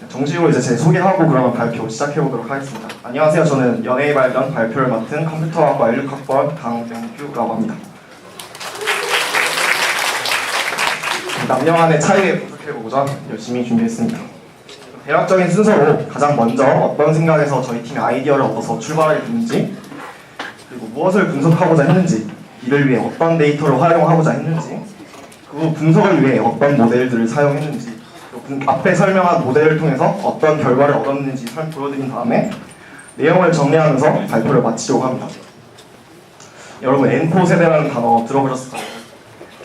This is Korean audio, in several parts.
정식으로 이제 제 소개하고 그러면 발표 시작해보도록 하겠습니다. 안녕하세요. 저는 연예의 발견 발표를 맡은 컴퓨터학과 16학번 강병규라고 합니다. 남녀 간의 차이를 분석해보고자 열심히 준비했습니다. 대략적인 순서로 가장 먼저 어떤 생각에서 저희 팀의 아이디어를 얻어서 출발하게 됐는지, 그리고 무엇을 분석하고자 했는지, 이를 위해 어떤 데이터를 활용하고자 했는지, 그 분석을 위해 어떤 모델들을 사용했는지, 앞에 설명한 모델을 통해서 어떤 결과를 얻었는지 보여드린 다음에 내용을 정리하면서 발표를 마치려고 합니다. 여러분 N4 세대라는 단어 들어보셨을 거예요.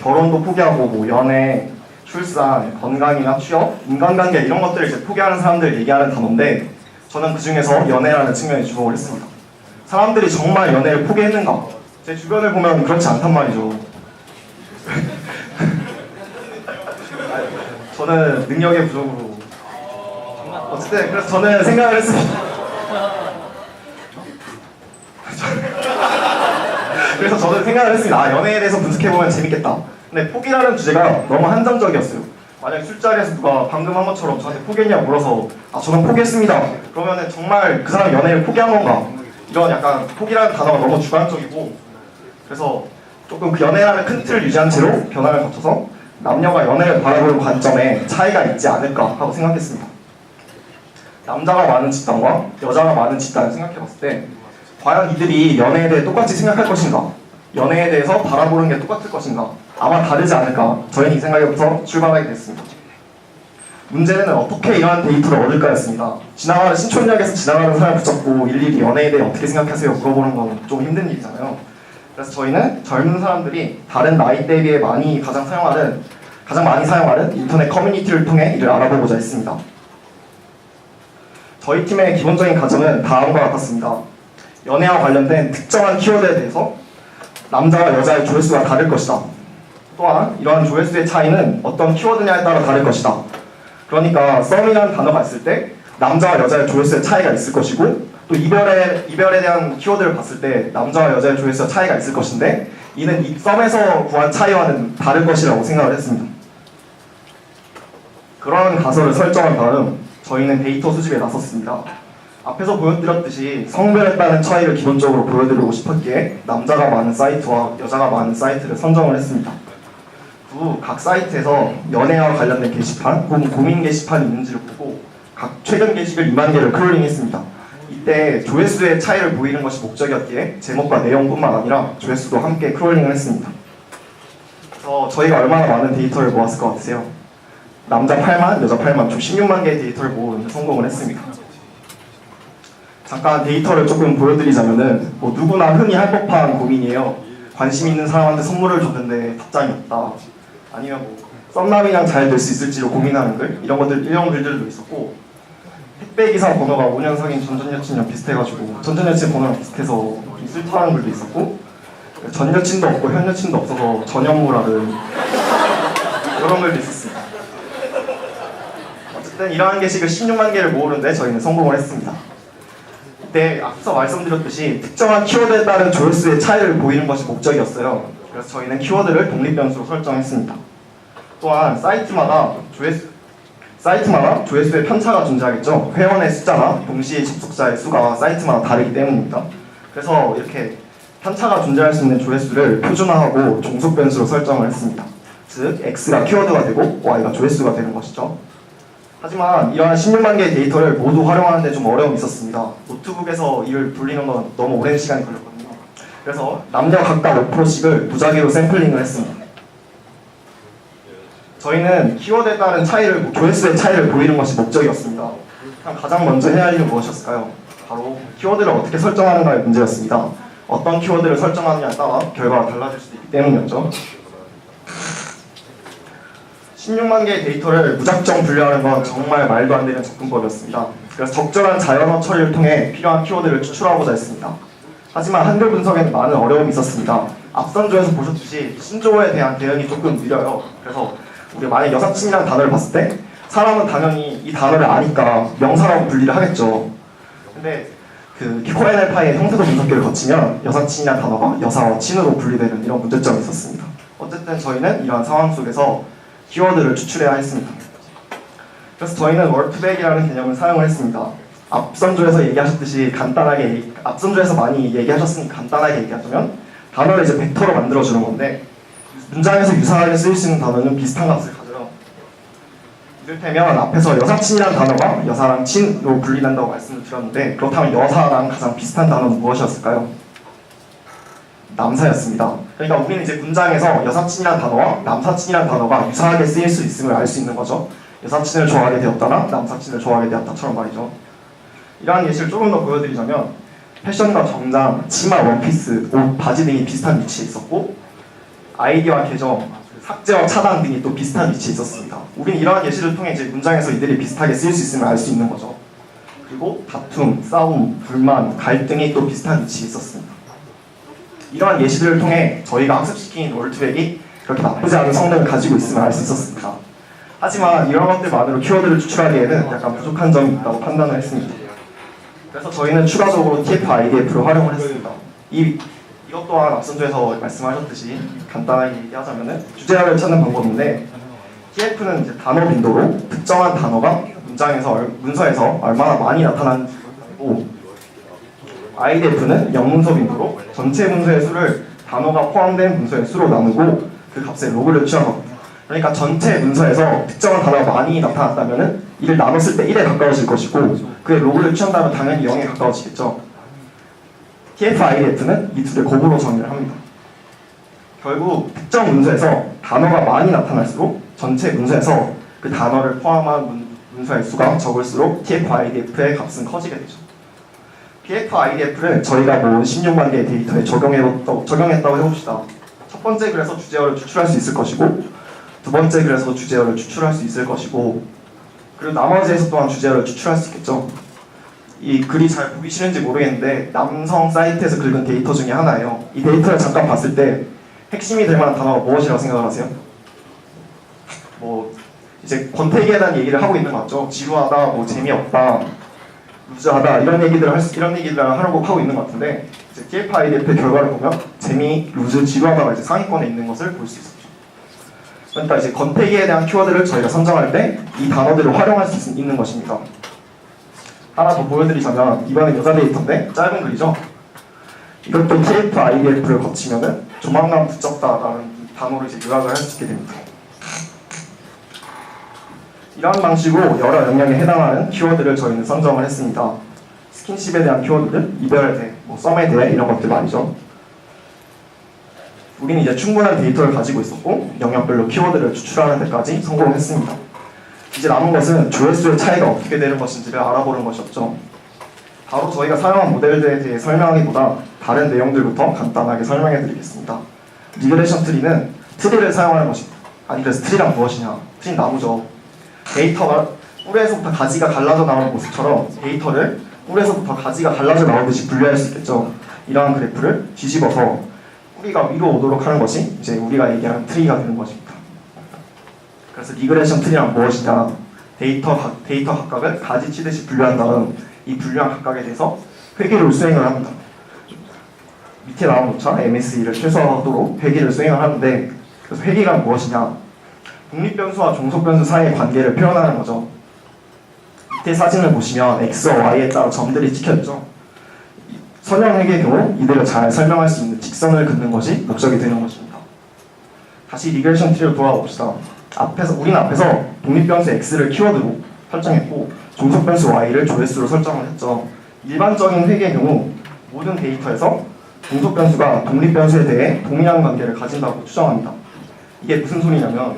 결혼도 포기하고 뭐 연애, 출산, 건강이나 취업, 인간관계 이런 것들을 이제 포기하는 사람들 얘기하는 단어인데, 저는 그 중에서 연애라는 측면에 주목을 했습니다. 사람들이 정말 연애를 포기했는가? 제 주변을 보면 그렇지 않단 말이죠. 저는 능력의 부족으로 어쨌든 그래서 저는 생각을 했습니다. 그래서 저는 생각을 했습니다. 아, 연애에 대해서 분석해보면 재밌겠다. 근데 포기라는 주제가 너무 한정적이었어요. 만약에 술자리에서 누가 방금 한 것처럼 저한테 포기했냐고 물어서 아 저는 포기했습니다. 그러면은 정말 그 사람 연애를 포기한 건가? 이런 약간 포기라는 단어가 너무 주관적이고, 그래서 조금 그 연애라는 큰 틀을 유지한 채로 변화를 거쳐서 남녀가 연애를 바라보는 관점에 차이가 있지 않을까 하고 생각했습니다. 남자가 많은 집단과 여자가 많은 집단을 생각해봤을 때 과연 이들이 연애에 대해 똑같이 생각할 것인가? 연애에 대해서 바라보는 게 똑같을 것인가? 아마 다르지 않을까? 저희는 이 생각에부터 출발하게 됐습니다. 문제는 어떻게 이러한 데이터를 얻을까였습니다. 지나가는 신촌역에서 지나가는 사람 붙잡고 일일이 연애에 대해 어떻게 생각하세요? 물어보는 건 좀 힘든 일이잖아요. 그래서 저희는 젊은 사람들이 다른 나이대에 비해 가장 많이 사용하는 인터넷 커뮤니티를 통해 이를 알아보고자 했습니다. 저희 팀의 기본적인 가정은 다음과 같았습니다. 연애와 관련된 특정한 키워드에 대해서 남자와 여자의 조회수가 다를 것이다. 또한 이러한 조회수의 차이는 어떤 키워드냐에 따라 다를 것이다. 그러니까 썸이라는 단어가 있을 때 남자와 여자의 조회수의 차이가 있을 것이고, 또 이별에 대한 키워드를 봤을 때 남자와 여자의 조회수의 차이가 있을 것인데, 이는 이 썸에서 구한 차이와는 다를 것이라고 생각을 했습니다. 그러한 가설을 설정한 다음 저희는 데이터 수집에 나섰습니다. 앞에서 보여드렸듯이 성별에 따른 차이를 기본적으로 보여드리고 싶었기에 남자가 많은 사이트와 여자가 많은 사이트를 선정을 했습니다. 후 각 사이트에서 연애와 관련된 게시판 혹은 고민 게시판이 있는지를 보고 각 최근 게시글 2만 개를 크롤링했습니다. 이때 조회수의 차이를 보이는 것이 목적이었기에 제목과 내용뿐만 아니라 조회수도 함께 크롤링을 했습니다. 그래서 저희가 얼마나 많은 데이터를 모았을 것 같으세요? 남자 8만, 여자 8만, 총 16만 개의 데이터를 모으는 데 성공을 했습니다. 잠깐 데이터를 조금 보여드리자면은 누구나 흔히 할 법한 고민이에요. 관심 있는 사람한테 선물을 줬는데 답장이 없다. 아니면 썸남이랑 잘 될 수 있을지로 고민하는 글, 이런 글들도 있었고, 택배기사 번호가 5년 사귄 전 여친이랑 비슷해가지고 전 여친 번호랑 비슷해서 쓸쓸한 글도 있었고, 전 여친도 없고 현 여친도 없어서 전현무라는 이런 글도 있었습니다. 어쨌든 이러한 게시글 16만 개를 모으는데 저희는 성공을 했습니다. 이때 앞서 말씀드렸듯이 특정한 키워드에 따른 조회수의 차이를 보이는 것이 목적이었어요. 그래서 저희는 키워드를 독립변수로 설정했습니다. 또한 사이트마다 조회수의 편차가 존재하겠죠. 회원의 숫자나 동시에 접속자의 수가 사이트마다 다르기 때문입니다. 그래서 이렇게 편차가 존재할 수 있는 조회수를 표준화하고 종속 변수로 설정을 했습니다. 즉 X가 키워드가 되고 Y가 조회수가 되는 것이죠. 하지만 이러한 16만 개의 데이터를 모두 활용하는 데 좀 어려움이 있었습니다. 노트북에서 이를 돌리는 건 너무 오랜 시간이 걸렸거든요. 그래서 남녀 각각 5%씩을 무작위로 샘플링을 했습니다. 저희는 키워드에 따른 조회수의 차이를 보이는 것이 목적이었습니다. 가장 먼저 해야 할 일은 무엇이었을까요? 바로 키워드를 어떻게 설정하는가의 문제였습니다. 어떤 키워드를 설정하느냐에 따라 결과가 달라질 수도 있기 때문이었죠. 16만 개의 데이터를 무작정 분류하는 건 정말 말도 안 되는 접근법이었습니다. 그래서 적절한 자연어 처리를 통해 필요한 키워드를 추출하고자 했습니다. 하지만 한글 분석에는 많은 어려움이 있었습니다. 앞선 조에서 보셨듯이 신조어에 대한 대응이 조금 느려요. 그래서 우리가 만약 여사친이라는 단어를 봤을 때 사람은 당연히 이 단어를 아니까 명사라고 분리를 하겠죠. 근데 그 코엔엘파이의 형태도 분석기를 거치면 여사친이라는 단어가 여사와 친으로 분리되는 이런 문제점이 있었습니다. 어쨌든 저희는 이러한 상황 속에서 키워드를 추출해야 했습니다. 그래서 저희는 월투백이라는 개념을 사용을 했습니다. 앞선조에서 얘기하셨듯이 앞선조에서 많이 얘기하셨으니까 간단하게 얘기하자면 단어를 이제 벡터로 만들어주는 건데 문장에서 유사하게 쓰일 수 있는 단어는 비슷한 값을 가져요. 이를테면 앞에서 여사친이라는 단어가 여사랑 친으로 분리된다고 말씀을 드렸는데 그렇다면 여사랑 가장 비슷한 단어는 무엇이었을까요? 남사였습니다. 그러니까 우리는 이제 문장에서 여사친이라는 단어와 남사친이라는 단어가 유사하게 쓰일 수 있음을 알 수 있는 거죠. 여사친을 좋아하게 되었다나 남사친을 좋아하게 되었다처럼 말이죠. 이러한 예시를 조금 더 보여드리자면 패션과 정장, 치마, 원피스, 옷, 바지 등이 비슷한 위치에 있었고 아이디와 계정, 삭제와 차단 등이 또 비슷한 위치에 있었습니다. 우리는 이러한 예시를 통해 이제 문장에서 이들이 비슷하게 쓰일 수 있음을 알 수 있는 거죠. 그리고 다툼, 싸움, 불만, 갈등이 또 비슷한 위치에 있었습니다. 이러한 예시들을 통해 저희가 학습시킨 월투백이 그렇게 나쁘지 않은 성능을 가지고 있음을 알 수 있었습니다. 하지만 이런 것들만으로 키워드를 추출하기에는 약간 부족한 점이 있다고 판단을 했습니다. 그래서 저희는 추가적으로 TF-IDF를 활용을 했습니다. 이것 또한 앞선조에서 말씀하셨듯이 간단하게 얘기하자면 주제어를 찾는 방법인데 TF는 이제 단어 빈도로 특정한 단어가 문서에서 얼마나 많이 나타나는지 보고 IDF는 영문서 빈도로 전체 문서의 수를 단어가 포함된 문서의 수로 나누고 그 값에 로그를 취합합니다. 그러니까 전체 문서에서 특정한 단어가 많이 나타났다면 이를 나눴을 때 1에 가까워질 것이고 그의 로그를 취한다면 당연히 0에 가까워지겠죠. TF-IDF는 이 둘의 곱으로 정의를 합니다. 결국 특정 문서에서 단어가 많이 나타날수록 전체 문서에서 그 단어를 포함한 문서의 수가 적을수록 TF-IDF의 값은 커지게 되죠. TF-IDF를 저희가 모은 16만 개의 데이터에 적용했다고 해봅시다. 첫 번째 글에서 주제어를 추출할 수 있을 것이고 두 번째 글에서 주제어를 추출할 수 있을 것이고 그리고 나머지에서 또한 주제어를 추출할 수 있겠죠. 이 글이 잘 보기 싫은지 모르겠는데 남성 사이트에서 긁은 데이터 중에 하나예요. 이 데이터를 잠깐 봤을 때 핵심이 될 만한 단어가 무엇이라고 생각을 하세요? 이제 권태기에 대한 얘기를 하고 있는 거 맞죠? 지루하다, 재미없다, 루즈하다 이런 얘기들을 하고 있는 것 같은데 이제 TF-IDF 결과를 보면 재미, 루즈, 지루하다가 이제 상위권에 있는 것을 볼 수 있었죠. 그러니까 이제 권태기에 대한 키워드를 저희가 선정할 때 이 단어들을 활용할 수 있는 것입니다. 하나 더 보여드리자면 이번엔 여자 데이터인데 짧은 글이죠. 이것도 TF-IDF를 거치면은 조만간 붙잡다라는 단어로 이제 요약을 할 수 있게 됩니다. 이러한 방식으로 여러 영역에 해당하는 키워드를 저희는 선정을 했습니다. 스킨십에 대한 키워드들, 이별에 대해, 썸에 대해 이런 것들 말이죠. 우리는 이제 충분한 데이터를 가지고 있었고 영역별로 키워드를 추출하는 데까지 성공했습니다. 이제 남은 것은 조회수의 차이가 어떻게 되는 것인지를 알아보는 것이었죠. 바로 저희가 사용한 모델들에 대해 설명하기보다 다른 내용들부터 간단하게 설명해 드리겠습니다. 리그레션 트리는 트리를 사용하는 것입니다. 그래서 트리란 무엇이냐? 트리는 나무죠. 데이터가 뿌리에서부터 가지가 갈라져 나오는 모습처럼 데이터를 뿌리에서부터 가지가 갈라져 나오듯이 분류할 수 있겠죠. 이러한 그래프를 뒤집어서 뿌리가 위로 오도록 하는 것이 이제 우리가 얘기하는 트리가 되는 것입니다. 그래서 리그레션 트리란 무엇이냐? 데이터 각각을 가지 치듯이 분류한 다음 이 분류한 각각에 대해서 회계를 수행을 합니다. 밑에 나온 것처럼 MSE를 최소화하도록 회계를 수행을 하는데 그래서 회계가 무엇이냐? 독립변수와 종속변수 사이의 관계를 표현하는 거죠. 밑에 사진을 보시면 X와 Y에 따라 점들이 찍혀있죠. 선형회계의 경우 이들을 잘 설명할 수 있는 직선을 긋는 것이 목적이 되는 것입니다. 다시 리그레션 트리를 돌아봅시다. 우리는 앞에서 독립변수 X를 키워드로 설정했고 종속변수 Y를 조회수로 설정을 했죠. 일반적인 회계의 경우 모든 데이터에서 종속변수가 독립변수에 대해 동일한 관계를 가진다고 추정합니다. 이게 무슨 소리냐면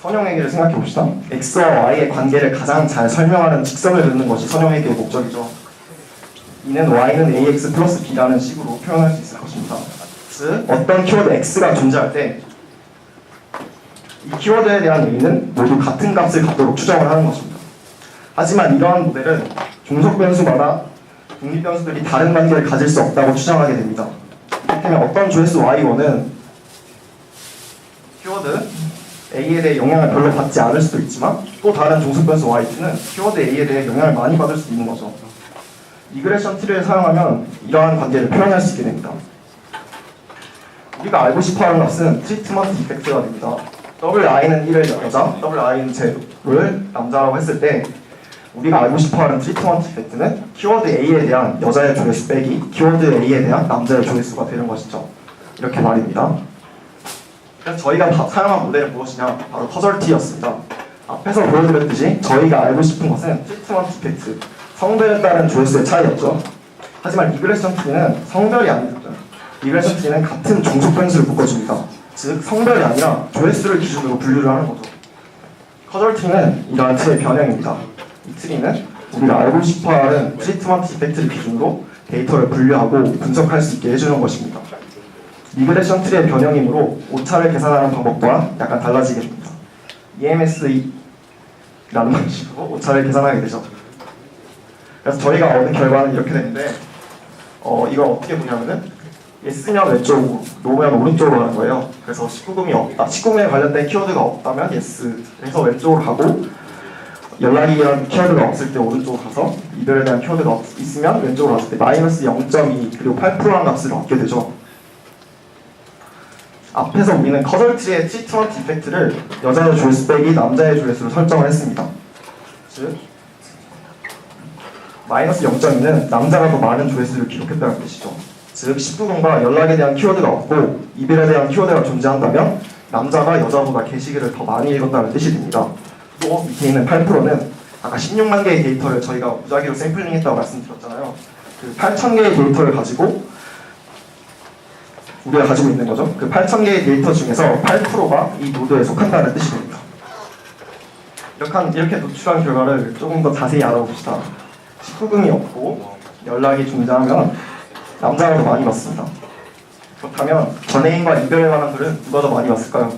선형회계를 생각해봅시다. X와 Y의 관계를 가장 잘 설명하는 직선을 긋는 것이 선형회계의 목적이죠. 이는 Y는 AX 플러스 B라는 식으로 표현할 수 있을 것입니다. 즉 어떤 키워드 X가 존재할 때 이 키워드에 대한 A는 모두 같은 값을 갖도록 추정을 하는 것입니다. 하지만 이러한 모델은 종속변수마다 독립변수들이 다른 관계를 가질 수 없다고 추정하게 됩니다. 이를테면 어떤 조회수 Y1은 키워드 A에 대해 영향을 별로 받지 않을 수도 있지만 또 다른 종속변수 Y2는 키워드 A에 대해 영향을 많이 받을 수도 있는 거죠. 리그레션 트리를 사용하면 이러한 관계를 표현할 수 있게 됩니다. 우리가 알고 싶어하는 값은 트리트먼트 이펙트가 됩니다. WI는 1을 여자, WI는 제를 남자라고 했을 때 우리가 알고 싶어하는 트리트먼트 이펙트는 키워드 A에 대한 여자의 조회수 빼기 키워드 A에 대한 남자의 조회수가 되는 것이죠. 이렇게 말입니다. 그래서 저희가 사용한 모델은 무엇이냐? 바로 커절티였습니다. 앞에서 보여드렸듯이 저희가 알고 싶은 것은 트리트먼트 이펙트, 성별에 따른 조회수의 차이였죠. 하지만 리그레션 트리는 성별이 아닙니다. 리그레션 트리는 같은 종속 변수를 묶어줍니다. 즉 성별이 아니라 조회수를 기준으로 분류를 하는 거죠. 커절 트리는 이러한 트리의 변형입니다. 이 트리는 우리가 알고 싶어하는 트리트먼트 이펙트를 기준으로 데이터를 분류하고 분석할 수 있게 해주는 것입니다. 리그레션 트리의 변형이므로 오차를 계산하는 방법 또한 약간 달라지게 됩니다. EMS라는 방식으로 오차를 계산하게 되죠. 그래서 저희가 얻은 결과는 이렇게 되는데 이걸 어떻게 보냐면은 yes면 왼쪽으로, no면 오른쪽으로 가는 거예요. 그래서 19금이 없다. 19금에 관련된 키워드가 없다면 yes. 그래서 왼쪽으로 가고 연락에 대한 키워드가 없을 때 오른쪽으로 가서 이별에 대한 키워드가 있으면 왼쪽으로 갔을 때 마이너스 0.2 그리고 8%라는 값을 얻게 되죠. 앞에서 우리는 커절트리의 트리트먼트 이펙트를 여자의 조회수 빼기 남자의 조회수로 설정을 했습니다. 즉 마이너스 0.2는 남자가 더 많은 조회수를 기록했다는 뜻이죠. 즉 19금과 연락에 대한 키워드가 없고 이별에 대한 키워드가 존재한다면 남자가 여자보다 게시글을 더 많이 읽었다는 뜻이 됩니다. 또 밑에 있는 8%는 아까 16만 개의 데이터를 저희가 무작위로 샘플링했다고 말씀드렸잖아요. 그 8,000개의 데이터를 가지고 우리가 가지고 있는 거죠. 그 8,000개의 데이터 중에서 8%가 이 노드에 속한다는 뜻이 됩니다. 이렇게 노출한 결과를 조금 더 자세히 알아봅시다. 19금이 없고 연락이 존재하면 남자가 더 많이 봤습니다. 그렇다면 전애인과 이별에 관한 글은 누가 더 많이 봤을까요?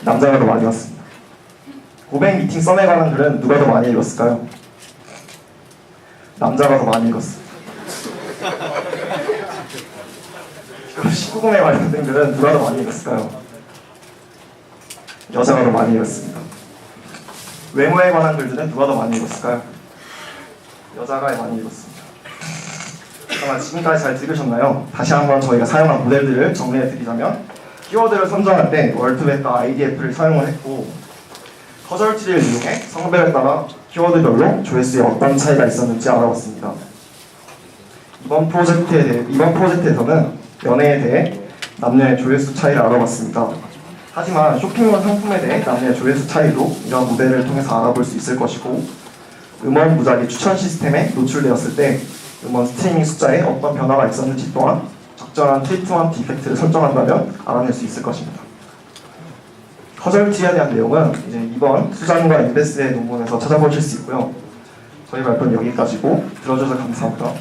남자가 더 많이 봤습니다. 고백 미팅 썸에 관한 글은 누가 더 많이 읽었을까요? 남자가 더 많이 읽었습니다. 19금에 관련된 글은 누가 더 많이 읽었을까요? 여자가 더 많이 읽었습니다. 외모에 관한 글들은 누가 더 많이 읽었을까요? 여자가 많이 읽었습니다. 그러면 지금까지 잘 들으셨나요? 다시 한번 저희가 사용한 모델들을 정리해드리자면 키워드를 선정할 때 월드웹과 IDF를 사용을 했고 커절트리를 이용해 성별에 따라 키워드별로 조회수에 어떤 차이가 있었는지 알아봤습니다. 이번 프로젝트에서는 연애에 대해 남녀의 조회수 차이를 알아봤습니다. 하지만 쇼핑몰 상품에 대해 남녀의 조회수 차이도 이런 모델을 통해서 알아볼 수 있을 것이고 음원 무작위 추천 시스템에 노출되었을 때 음원 스트리밍 숫자에 어떤 변화가 있었는지 또한 적절한 트리트먼트 이펙트를 설정한다면 알아낼 수 있을 것입니다. 커절트리에 대한 내용은 이제 이번 수잔과 인베스의 논문에서 찾아보실 수 있고요. 저희 발표는 여기까지고 들어주셔서 감사합니다.